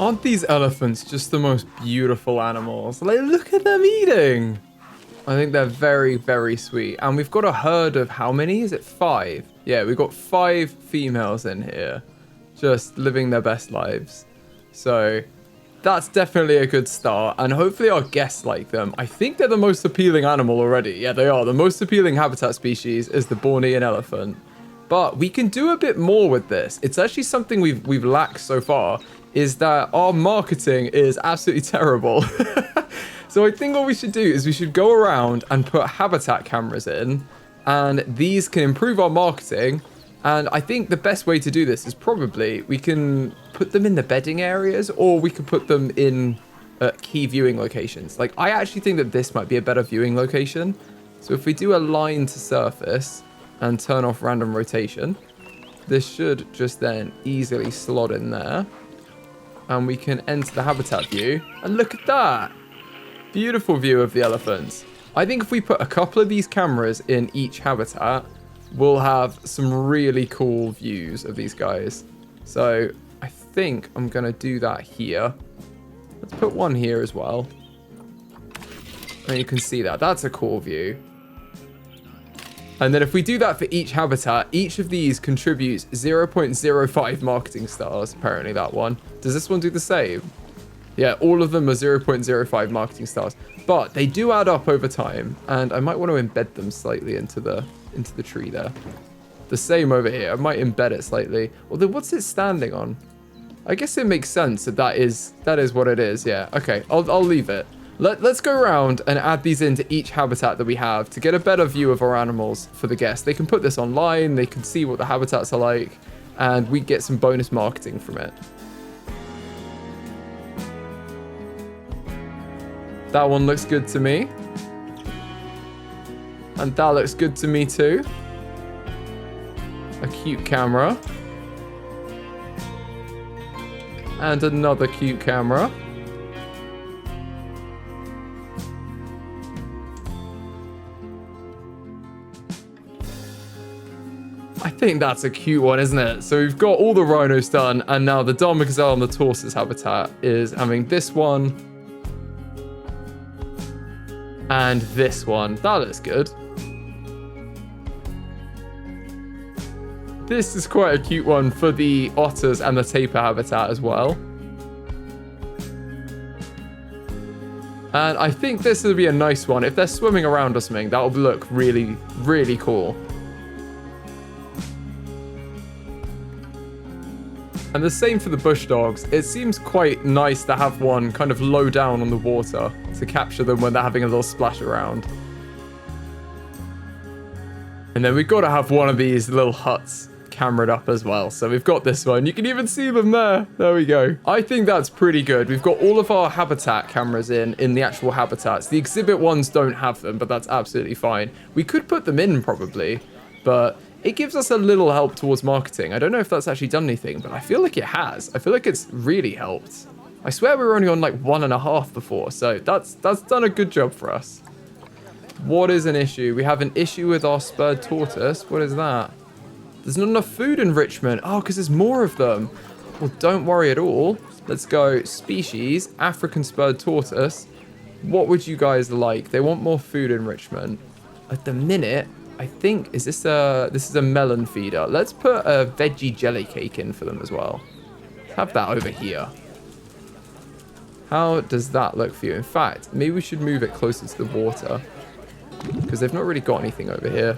Aren't these elephants just the most beautiful animals? Like, look at them eating. I think they're very, very sweet. And we've got a herd of how many? Is it 5? Yeah, we've got 5 females in here. Just living their best lives. So that's definitely a good start. And hopefully our guests like them. I think they're the most appealing animal already. Yeah, they are. The most appealing habitat species is the Bornean elephant. But we can do a bit more with this. It's actually something we've lacked so far, is that our marketing is absolutely terrible. So I think what we should do is we should go around and put habitat cameras in, and these can improve our marketing. And I think the best way to do this is probably we can put them in the bedding areas, or we can put them in key viewing locations. Like, I actually think that this might be a better viewing location. So if we do a line to surface and turn off random rotation, this should just then easily slot in there. And we can enter the habitat view. And look at that. Beautiful view of the elephants. I think if we put a couple of these cameras in each habitat, we'll have some really cool views of these guys. So I think I'm going to do that here. Let's put one here as well. And you can see that. That's a cool view. And then if we do that for each habitat, each of these contributes 0.05 marketing stars. Apparently that one. Does this one do the same? Yeah, all of them are 0.05 marketing stars. But they do add up over time. And I might want to embed them slightly into the tree there. The same over here. I might embed it slightly. Although, what's it standing on? I guess it makes sense that is what it is. Yeah, okay. I'll leave it. Let's go around and add these into each habitat that we have to get a better view of our animals for the guests. They can put this online, they can see what the habitats are like, and we get some bonus marketing from it. That one looks good to me. And that looks good to me too. A cute camera. And another cute camera. I think that's a cute one, isn't it? So we've got all the rhinos done, and now the Dama, Gazelle, and the Tortoise habitat is having this one. And this one. That looks good. This is quite a cute one for the otters and the tapir habitat as well. And I think this will be a nice one. If they're swimming around or something, that will look really, really cool. And the same for the bush dogs. It seems quite nice to have one kind of low down on the water to capture them when they're having a little splash around. And then we've got to have one of these little huts cameraed up as well. So we've got this one. You can even see them there. There we go. I think that's pretty good. We've got all of our habitat cameras in the actual habitats. The exhibit ones don't have them, but that's absolutely fine. We could put them in probably, but it gives us a little help towards marketing. I don't know if that's actually done anything, but I feel like it has. I feel like it's really helped. I swear we were only on like 1.5 before, so that's done a good job for us. What is an issue? We have an issue with our spurred tortoise. What is that? There's not enough food enrichment. Oh, because there's more of them. Well, don't worry at all. Let's go species, African spurred tortoise. What would you guys like? They want more food enrichment. At the minute, I think, this is a melon feeder. Let's put a veggie jelly cake in for them as well. Have that over here. How does that look for you? In fact, maybe we should move it closer to the water, because they've not really got anything over here.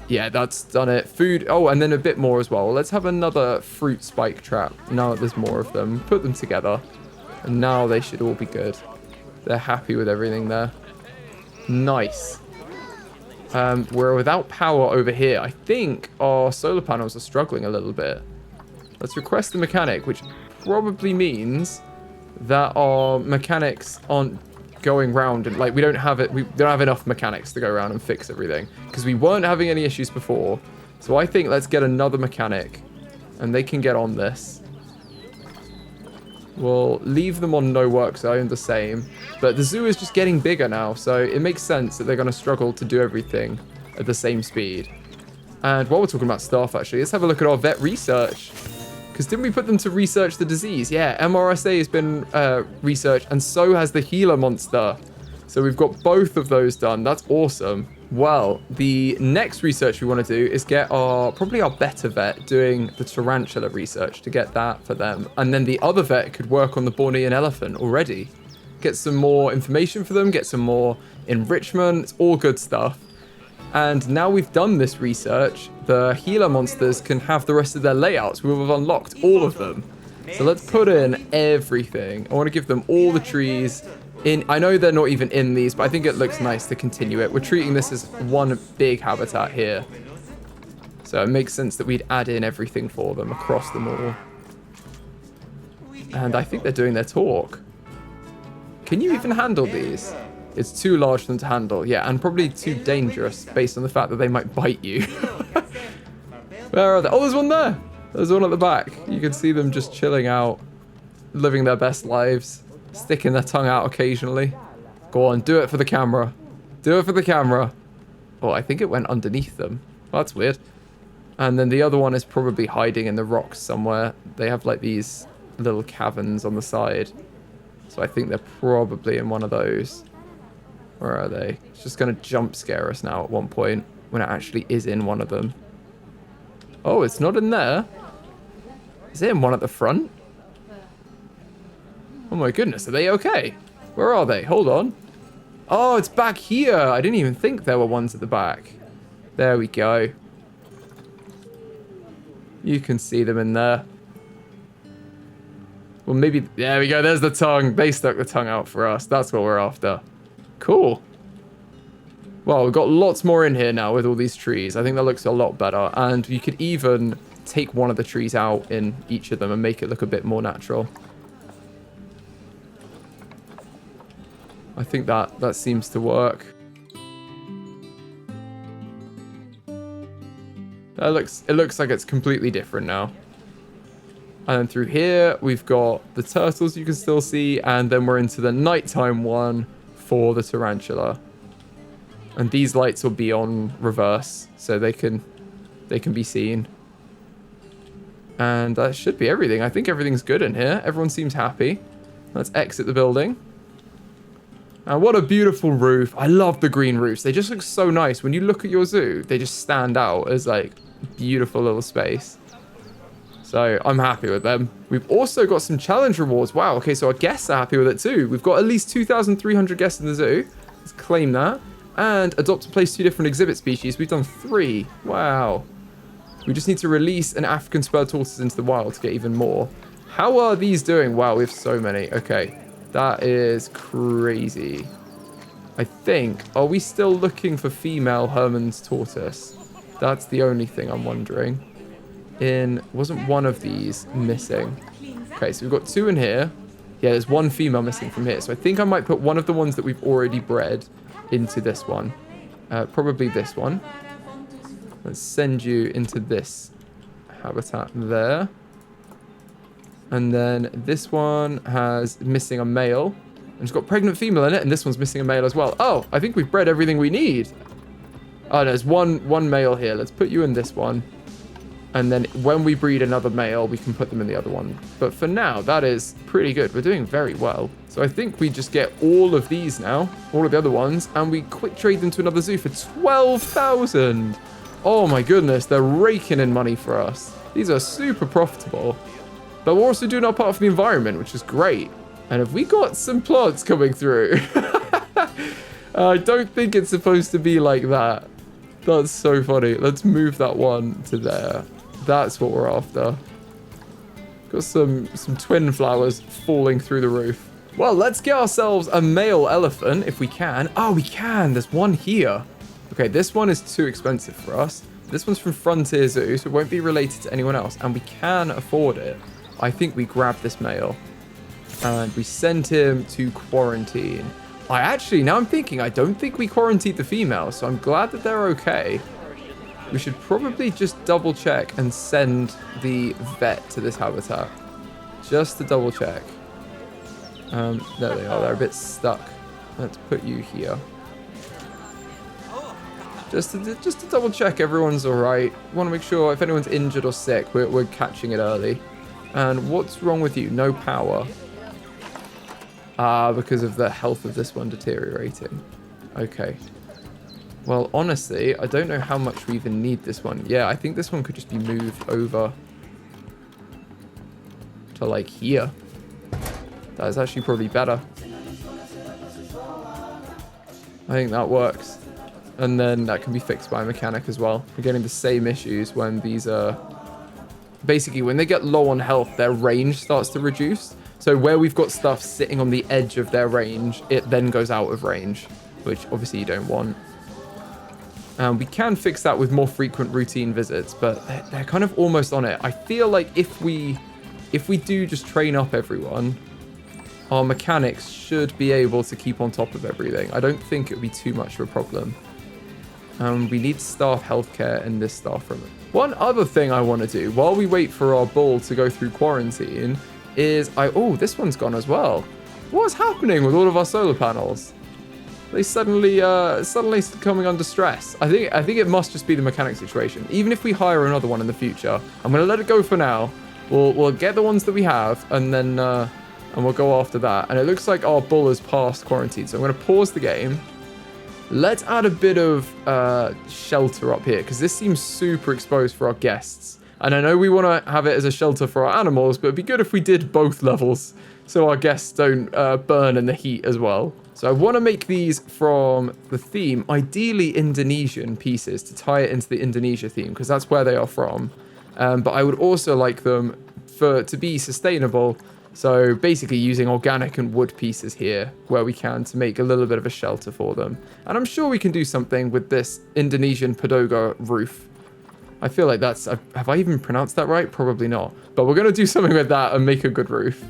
Yeah, that's done it. Food. Oh, and then a bit more as well. Let's have another fruit spike trap. Now that there's more of them. Put them together. And now they should all be good. They're happy with everything there. Nice. We're without power over here. I think our solar panels are struggling a little bit. Let's request the mechanic, which probably means that our mechanics aren't going round, and like we don't have enough mechanics to go around and fix everything, because we weren't having any issues before. So I think let's get another mechanic and they can get on this. We'll leave them on no work zone the same, but the zoo is just getting bigger now, so it makes sense that they're going to struggle to do everything at the same speed. And while we're talking about staff, actually, let's have a look at our vet research. Because didn't we put them to research the disease? Yeah, MRSA has been researched, and so has the Gila monster. So we've got both of those done. That's awesome. Well, the next research we want to do is get probably our better vet doing the tarantula research to get that for them. And then the other vet could work on the Bornean elephant already. Get some more information for them, get some more enrichment. It's all good stuff. And now we've done this research, the Gila monsters can have the rest of their layouts. We've unlocked all of them. So let's put in everything. I want to give them all the trees. I know they're not even in these, but I think it looks nice to continue it. We're treating this as one big habitat here. So it makes sense that we'd add in everything for them across them all. And I think they're doing their talk. Can you even handle these? It's too large for them to handle. Yeah, and probably too dangerous based on the fact that they might bite you. Where are they? Oh, there's one there. There's one at the back. You can see them just chilling out, living their best lives, sticking their tongue out occasionally. Go on, do it for the camera. Do it for the camera. Oh, I think it went underneath them. Well, that's weird. And then the other one is probably hiding in the rocks somewhere. They have like these little caverns on the side. So I think they're probably in one of those. Where are they? It's just going to jump scare us now at one point when it actually is in one of them. Oh, it's not in there. Is it in one at the front? Oh my goodness, are they okay? Where are they? Hold on. Oh, it's back here. I didn't even think there were ones at the back. There we go. You can see them in there. Well, maybe... There we go. There's the tongue. They stuck the tongue out for us. That's what we're after. Cool. Well, we've got lots more in here now with all these trees. I think that looks a lot better. And you could even take one of the trees out in each of them and make it look a bit more natural. I think that seems to work. It looks like it's completely different now. And then through here, we've got the turtles you can still see. And then we're into the nighttime one for the tarantula. And these lights will be on reverse, so they can be seen. And that should be everything. I think everything's good in here. Everyone seems happy. Let's exit the building. And what a beautiful roof. I love the green roofs. They just look so nice. When you look at your zoo, they just stand out as like beautiful little space. So I'm happy with them. We've also got some challenge rewards. Wow, okay, so our guests are happy with it too. We've got at least 2,300 guests in the zoo. Let's claim that. And adopt and place 2 different exhibit species. We've done 3. Wow. We just need to release an African spurred tortoise into the wild to get even more. How are these doing? Wow, we have so many. Okay, that is crazy. I think, are we still looking for female Herman's tortoise? That's the only thing I'm wondering. Wasn't one of these missing? Okay, so we've got 2 in here. Yeah, there's 1 female missing from here. So I think I might put one of the ones that we've already bred into this one. Probably this one. Let's send you into this habitat there. And then this one has missing a male. And it's got pregnant female in it, and this one's missing a male as well. Oh, I think we've bred everything we need. Oh, there's one male here. Let's put you in this one. And then when we breed another male, we can put them in the other one. But for now, that is pretty good. We're doing very well. So I think we just get all of these now, all of the other ones, and we quick trade them to another zoo for 12,000. Oh my goodness, they're raking in money for us. These are super profitable. But we're also doing our part for the environment, which is great. And have we got some plants coming through? I don't think it's supposed to be like that. That's so funny. Let's move that one to there. That's what we're after. Got some twin flowers falling through the roof. Well, let's get ourselves a male elephant if we can. Oh, we can. There's one here. Okay, this one is too expensive for us. This one's from Frontier Zoo, so it won't be related to anyone else. And we can afford it. I think we grab this male. And we send him to quarantine. Now I'm thinking, I don't think we quarantined the female, so I'm glad that they're okay. We should probably just double check and send the vet to this habitat. Just to double check. There they are. They're a bit stuck. Let's put you here. Just to double check everyone's all right. Want to make sure if anyone's injured or sick, we're catching it early. And what's wrong with you? No power. Because of the health of this one deteriorating. Okay. Well, honestly, I don't know how much we even need this one. Yeah, I think this one could just be moved over to, like, here. That is actually probably better. I think that works. And then that can be fixed by a mechanic as well. We're getting the same issues when these are... Basically, when they get low on health, their range starts to reduce. So where we've got stuff sitting on the edge of their range, it then goes out of range, which obviously you don't want. We can fix that with more frequent routine visits, but they're kind of almost on it. I feel like if we do just train up everyone, our mechanics should be able to keep on top of everything. I don't think it would be too much of a problem. We need staff healthcare in this staff room. One other thing I want to do while we wait for our bull to go through quarantine is oh, this one's gone as well. What's happening with all of our solar panels? They suddenly coming under stress. I think it must just be the mechanic situation. Even if we hire another one in the future, I'm gonna let it go for now. We'll get the ones that we have, and then and we'll go after that. And it looks like our bull has passed quarantine, so I'm gonna pause the game. Let's add a bit of shelter up here, because this seems super exposed for our guests. And I know we want to have it as a shelter for our animals, but it'd be good if we did both levels, so our guests don't burn in the heat as well. So I want to make these from the theme, ideally Indonesian pieces, to tie it into the Indonesia theme, because that's where they are from. But I would also like them to be sustainable. So basically using organic and wood pieces here where we can to make a little bit of a shelter for them. And I'm sure we can do something with this Indonesian pagoda roof. I feel like that's... Have I even pronounced that right? Probably not. But we're going to do something with that and make a good roof.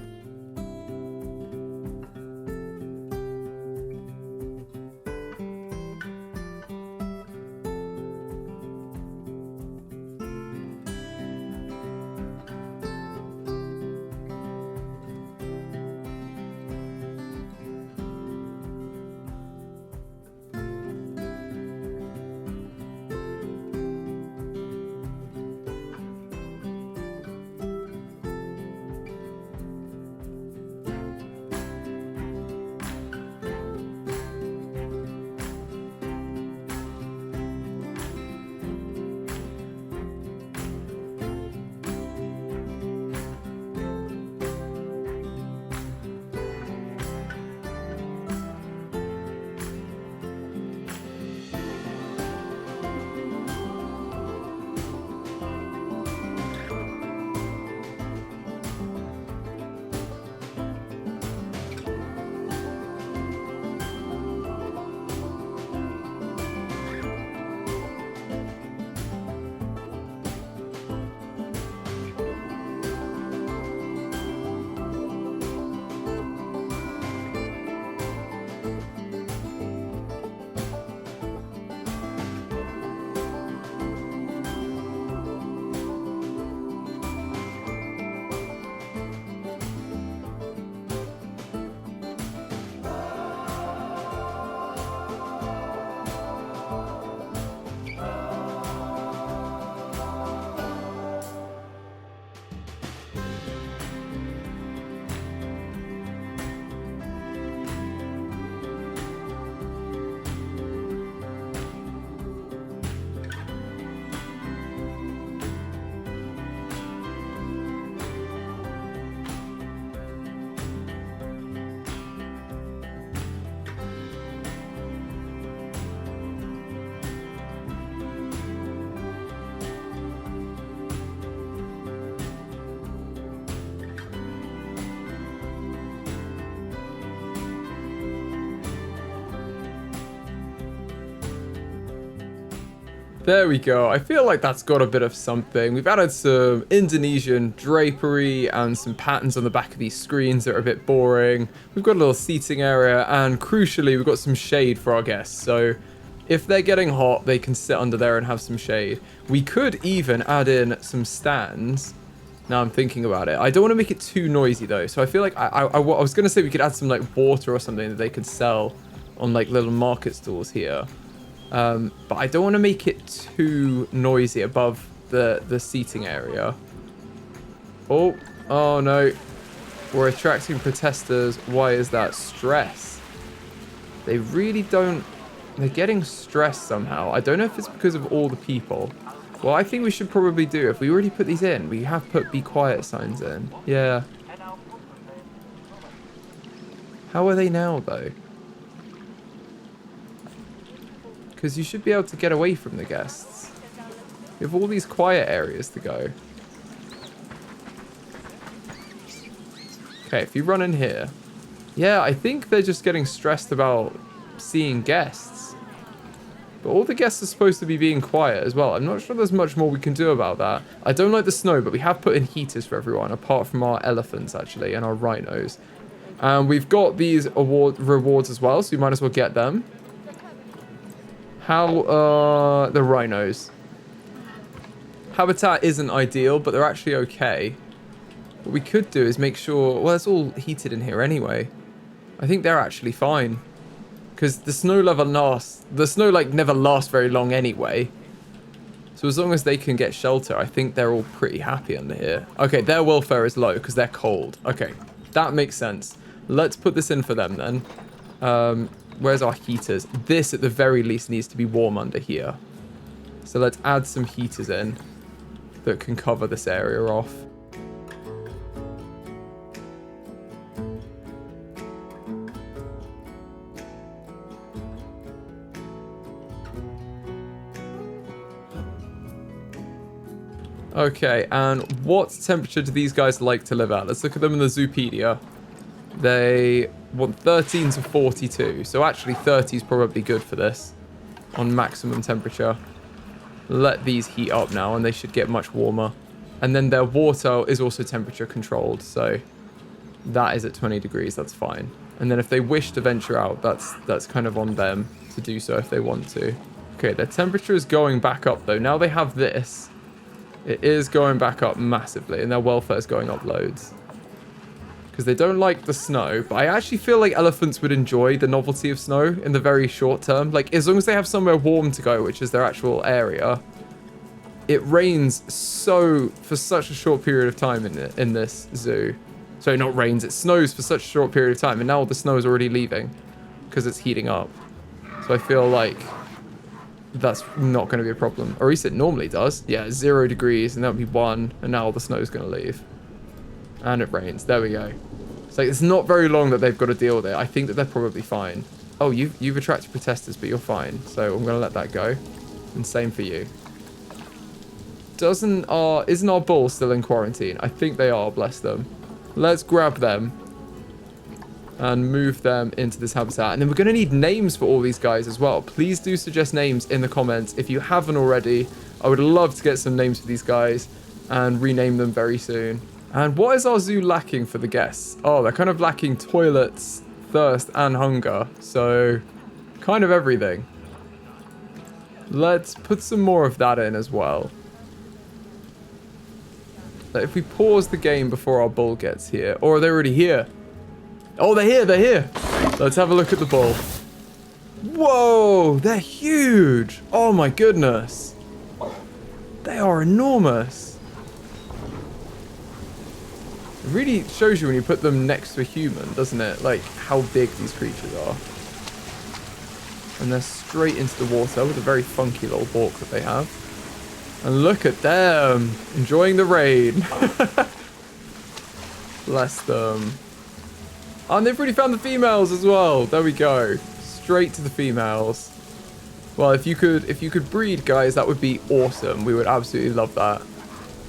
There we go. I feel like that's got a bit of something. We've added some Indonesian drapery and some patterns on the back of these screens that are a bit boring. We've got a little seating area, and crucially, we've got some shade for our guests. So if they're getting hot, they can sit under there and have some shade. We could even add in some stands. Now I'm thinking about it. I don't want to make it too noisy though. So I feel like I was going to say we could add some like water or something that they could sell on like little market stalls here. But I don't want to make it too noisy above the seating area. Oh, Oh no. We're attracting protesters. Why is that? Stress. They really don't... They're getting stressed somehow. I don't know if it's because of all the people. Well, I think we should probably do, if we already put these in, we have put be quiet signs in. Yeah. How are they now, though? Because you should be able to get away from the guests. You have all these quiet areas to go. Okay, if you run in here. Yeah, I think they're just getting stressed about seeing guests. But all the guests are supposed to be being quiet as well. I'm not sure there's much more we can do about that. I don't like the snow, but we have put in heaters for everyone, apart from our elephants, actually, and our rhinos. And we've got these rewards as well, so you might as well get them. How, the rhinos. Habitat isn't ideal, but they're actually okay. What we could do is make sure... Well, it's all heated in here anyway. I think they're actually fine. Because the snow level lasts... The snow, like, never lasts very long anyway. So as long as they can get shelter, I think they're all pretty happy under here. Okay, their welfare is low because they're cold. Okay, that makes sense. Let's put this in for them then. Where's our heaters? This, at the very least, needs to be warm under here. So let's add some heaters in that can cover this area off. Okay, and what temperature do these guys like to live at? Let's look at them in the Zoopedia. They want 13 to 42. So actually 30 is probably good for this on maximum temperature. Let these heat up now and they should get much warmer. And then their water is also temperature controlled. So that is at 20 degrees. That's fine. And then if they wish to venture out, that's kind of on them to do so if they want to. Okay, their temperature is going back up though. Now they have this. It is going back up massively and their welfare is going up loads. Because they don't like the snow. But I actually feel like elephants would enjoy the novelty of snow in the very short term. Like, as long as they have somewhere warm to go, which is their actual area. It rains for such a short period of time in this zoo. Sorry, not rains. It snows for such a short period of time. And now all the snow is already leaving. Because it's heating up. So I feel like that's not going to be a problem. Or at least it normally does. Yeah, 0 degrees and that would be 1. And now all the snow is going to leave. And it rains. There we go. So it's not very long that they've got to deal with it. I think that they're probably fine. Oh, you've attracted protesters, but you're fine. So I'm going to let that go. And same for you. Isn't our bull still in quarantine? I think they are, bless them. Let's grab them. And move them into this habitat. And then we're going to need names for all these guys as well. Please do suggest names in the comments if you haven't already. I would love to get some names for these guys. And rename them very soon. And what is our zoo lacking for the guests? Oh, they're kind of lacking toilets, thirst, and hunger. So, kind of everything. Let's put some more of that in as well. If we pause the game before our bull gets here. Or are they already here? Oh, they're here, they're here. Let's have a look at the bull. Whoa, they're huge. Oh my goodness. They are enormous. It really shows you when you put them next to a human, doesn't it? Like, how big these creatures are. And they're straight into the water with a very funky little walk that they have. And look at them. Enjoying the rain. Bless them. Oh, and they've already found the females as well. There we go. Straight to the females. Well, if you could breed, guys, that would be awesome. We would absolutely love that.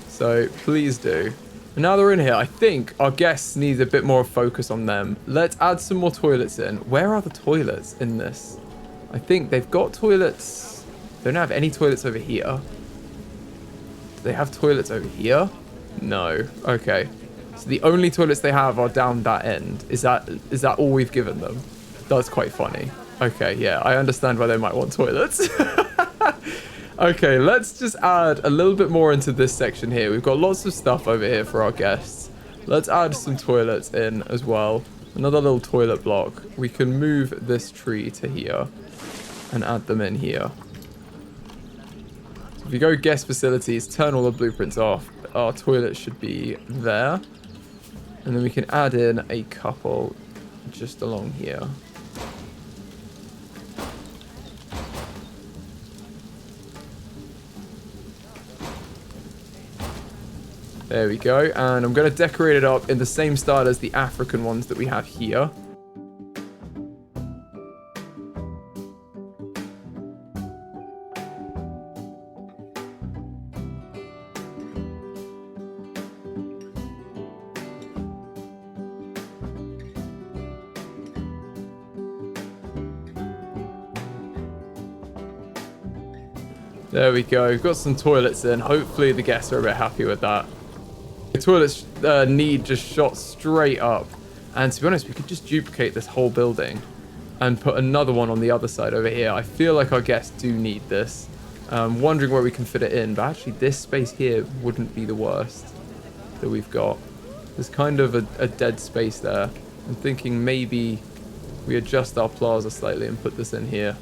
So, please do. And now they're in here, I think our guests need a bit more focus on them. Let's add some more toilets in. Where are the toilets in this? I think they've got toilets. They don't have any toilets over here. Do they have toilets over here? No. Okay. So the only toilets they have are down that end. Is that all we've given them? That's quite funny. Okay, yeah, I understand why they might want toilets. Okay, let's just add a little bit more into this section here. We've got lots of stuff over here for our guests. Let's add some toilets in as well. Another little toilet block. We can move this tree to here and add them in here. So if you go guest facilities, turn all the blueprints off. Our toilet should be there. And then we can add in a couple just along here. There we go. And I'm going to decorate it up in the same style as the African ones that we have here. There we go. We've got some toilets in. Hopefully the guests are a bit happy with that. The toilets need just shot straight up. And to be honest, we could just duplicate this whole building and put another one on the other side over here. I feel like our guests do need this. Wondering where we can fit it in. But actually this space here wouldn't be the worst that we've got. There's kind of a dead space there. I'm thinking maybe we adjust our plaza slightly and put this in here.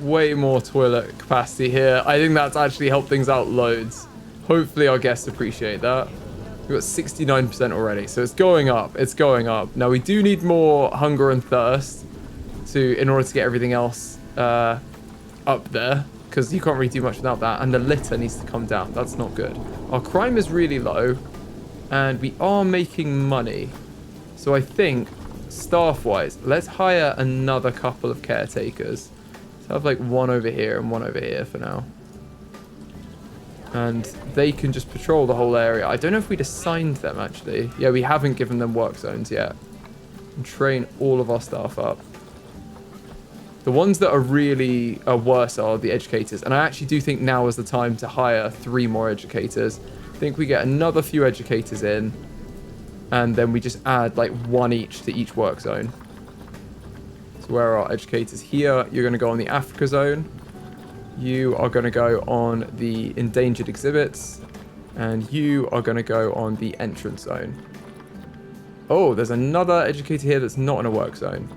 Way more toilet capacity here. I think that's actually helped things out loads. Hopefully our guests appreciate that. We've got 69% already, so it's going up. It's going up. Now we do need more hunger and thirst in order to get everything else up there, because you can't really do much without that. And the litter needs to come down. That's not good. Our crime is really low, and we are making money. So I think staff-wise, let's hire another couple of caretakers. So I have like one over here and one over here for now. And they can just patrol the whole area. I don't know if we'd assigned them actually. Yeah, we haven't given them work zones yet. And train all of our staff up. The ones that are really worse are the educators. And I actually do think now is the time to hire 3 more educators. I think we get another few educators in. And then we just add like 1 each to each work zone. So where are our educators? Here, you're going to go on the Africa zone. You are going to go on the endangered exhibits. And you are going to go on the entrance zone. Oh, there's another educator here that's not in a work zone.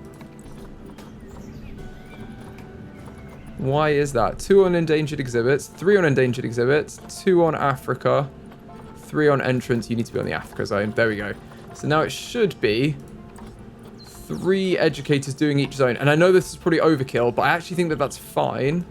Why is that? 2 on endangered exhibits, 3 on endangered exhibits, 2 on Africa, 3 on entrance. You need to be on the Africa zone. There we go. So now it should be 3 educators doing each zone. And I know this is probably overkill, but I actually think that that's fine.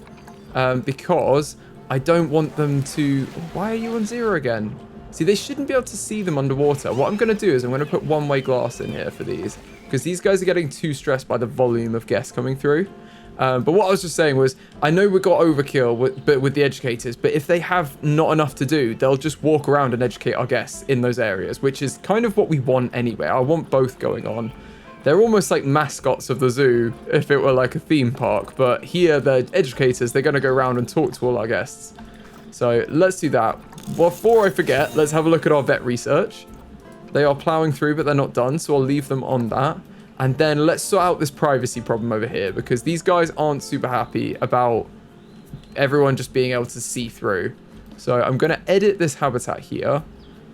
Because I don't want them to... Why are you on 0 again? See, they shouldn't be able to see them underwater. What I'm going to do is I'm going to put one-way glass in here for these. Because these guys are getting too stressed by the volume of guests coming through. But what I was just saying was, I know we got overkill with the educators, but if they have not enough to do, they'll just walk around and educate our guests in those areas, which is kind of what we want anyway. I want both going on. They're almost like mascots of the zoo if it were like a theme park. But here, the educators, they're going to go around and talk to all our guests. So let's do that. Before I forget, let's have a look at our vet research. They are plowing through, but they're not done. So I'll leave them on that. And then let's sort out this privacy problem over here. Because these guys aren't super happy about everyone just being able to see through. So I'm going to edit this habitat here.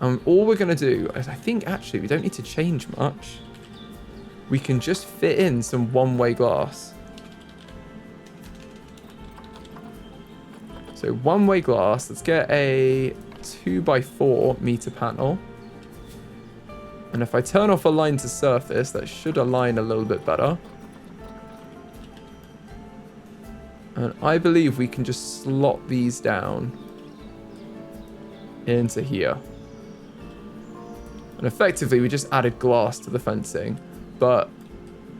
And all we're going to do is, I think actually we don't need to change much. We can just fit in some one-way glass. So one-way glass, let's get a 2x4 meter panel. And if I turn off align to surface, that should align a little bit better. And I believe we can just slot these down into here. And effectively, we just added glass to the fencing. But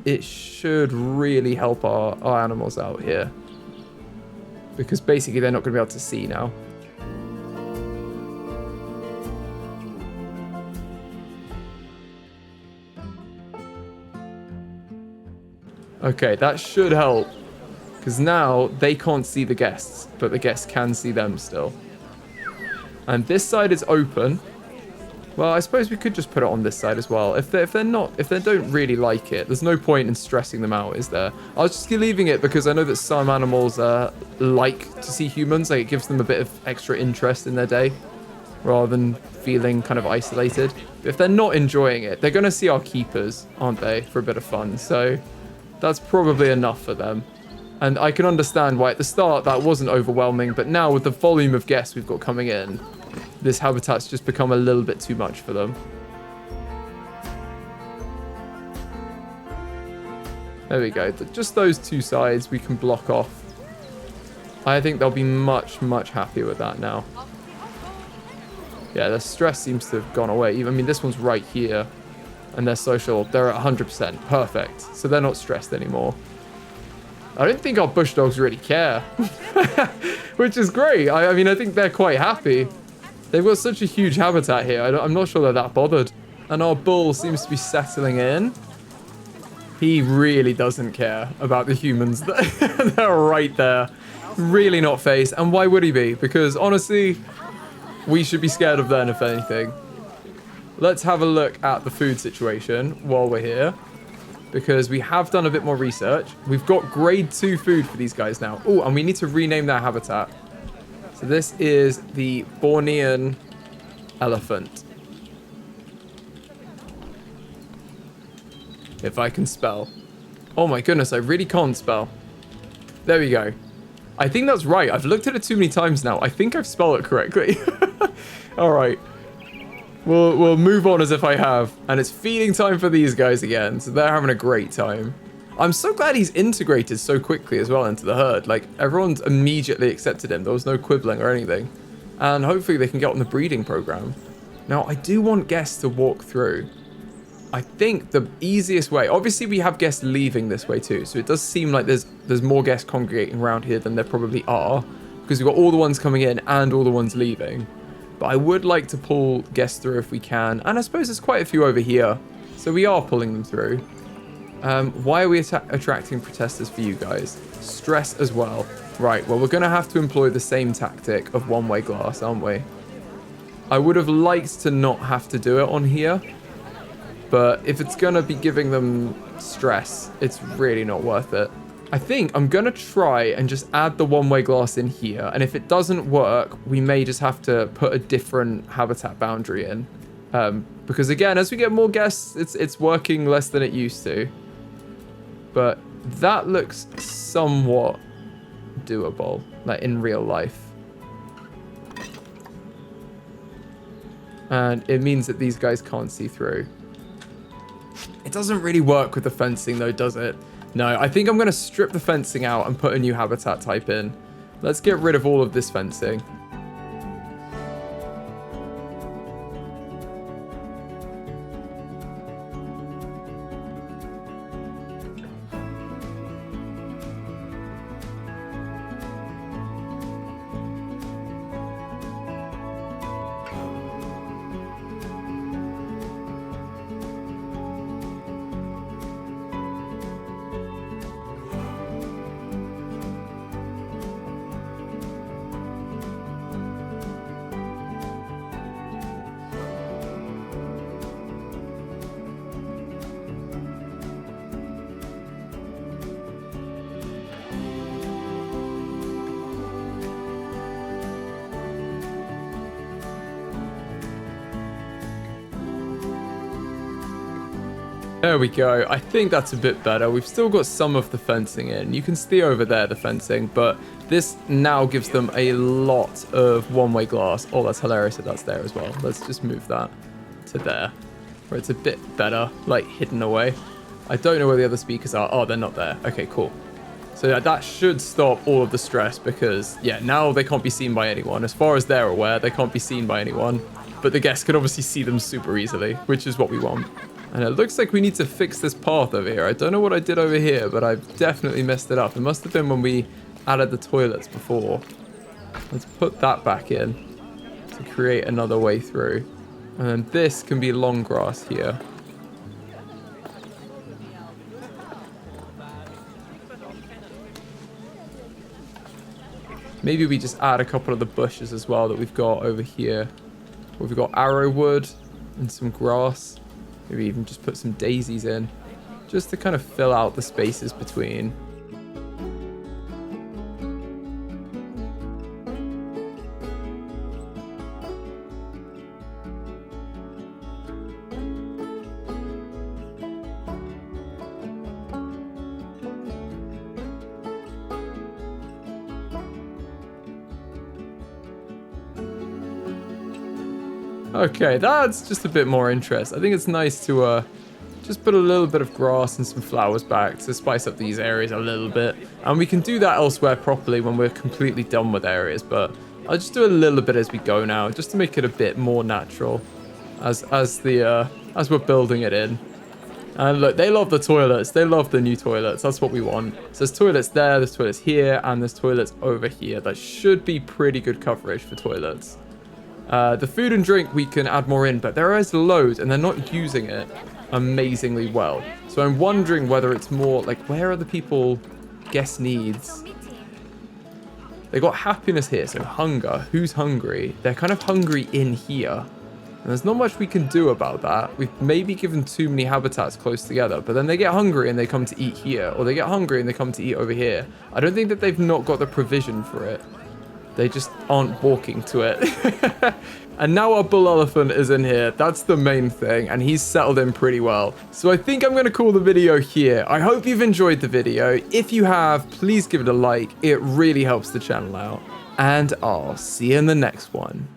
it should really help our animals out here. Because basically they're not going to be able to see now. Okay, that should help. Because now they can't see the guests, but the guests can see them still. And this side is open. Well, I suppose we could just put it on this side as well. If they don't really like it, there's no point in stressing them out, is there? I was just leaving it because I know that some animals like to see humans. Like, it gives them a bit of extra interest in their day, rather than feeling kind of isolated. But if they're not enjoying it, they're going to see our keepers, aren't they, for a bit of fun? So That's probably enough for them. And I can understand why at the start that wasn't overwhelming, but now with the volume of guests we've got coming in, this habitat's just become a little bit too much for them. There we go. Just those two sides we can block off. I think they'll be much, much happier with that now. Yeah, the stress seems to have gone away. I mean, this one's right here. And they're social. They're at 100%. Perfect. So they're not stressed anymore. I don't think our bush dogs really care. Which is great. I mean, I think they're quite happy. They've got such a huge habitat here. I'm not sure they're that bothered. And our bull seems to be settling in. He really doesn't care about the humans. They're right there. Really not phased. And why would he be? Because honestly, we should be scared of them if anything. Let's have a look at the food situation while we're here. Because we have done a bit more research. We've got grade 2 food for these guys now. Oh, and we need to rename their habitat. So this is the Bornean Elephant. If I can spell. Oh my goodness, I really can't spell. There we go. I think that's right. I've looked at it too many times now. I think I've spelled it correctly. All right. We'll move on as if I have. And it's feeding time for these guys again. So they're having a great time. I'm so glad he's integrated so quickly as well into the herd. Like, everyone's immediately accepted him. There was no quibbling or anything. And hopefully they can get on the breeding program. Now, I do want guests to walk through. I think the easiest way... Obviously, we have guests leaving this way too. So it does seem like there's more guests congregating around here than there probably are. Because we've got all the ones coming in and all the ones leaving. But I would like to pull guests through if we can. And I suppose there's quite a few over here. So we are pulling them through. Why are we attracting protesters for you guys? Stress as well. Right, well, we're going to have to employ the same tactic of one-way glass, aren't we? I would have liked to not have to do it on here. But if it's going to be giving them stress, it's really not worth it. I think I'm going to try and just add the one-way glass in here. And if it doesn't work, we may just have to put a different habitat boundary in. Because again, as we get more guests, it's working less than it used to. But that looks somewhat doable, like in real life. And it means that these guys can't see through. It doesn't really work with the fencing though, does it? No, I think I'm going to strip the fencing out and put a new habitat type in. Let's get rid of all of this fencing. There we go. I think that's a bit better. We've still got some of the fencing in. You can see over there the fencing, but this now gives them a lot of one-way glass. Oh, that's hilarious that that's there as well. Let's just move that to there, where it's a bit better, like hidden away. I don't know where the other speakers are. Oh, they're not there. Okay, cool. So that should stop all of the stress because, yeah, now they can't be seen by anyone. As far as they're aware, they can't be seen by anyone. But the guests can obviously see them super easily, which is what we want. And it looks like we need to fix this path over here. I don't know what I did over here, but I've definitely messed it up. It must have been when we added the toilets before. Let's put that back in to create another way through. And then this can be long grass here. Maybe we just add a couple of the bushes as well that we've got over here. We've got arrowwood and some grass. Maybe even just put some daisies in, just to kind of fill out the spaces between. Okay, that's just a bit more interest. I think it's nice to just put a little bit of grass and some flowers back to spice up these areas a little bit. And we can do that elsewhere properly when we're completely done with areas, but I'll just do a little bit as we go now, just to make it a bit more natural as we're building it in. And look, they love the toilets. They love the new toilets. That's what we want. So there's toilets there, there's toilets here, and there's toilets over here. That should be pretty good coverage for toilets. The food and drink, we can add more in, but there is loads, and they're not using it amazingly well. So I'm wondering whether it's more, like, where are the people guest needs? They got happiness here, so hunger. Who's hungry? They're kind of hungry in here. And there's not much we can do about that. We've maybe given too many habitats close together, but then they get hungry and they come to eat here, or they get hungry and they come to eat over here. I don't think that they've not got the provision for it. They just aren't walking to it. And now our bull elephant is in here. That's the main thing, and he's settled in pretty well. So I think I'm going to call the video here. I hope you've enjoyed the video. If you have, please give it a like. It really helps the channel out. And I'll see you in the next one.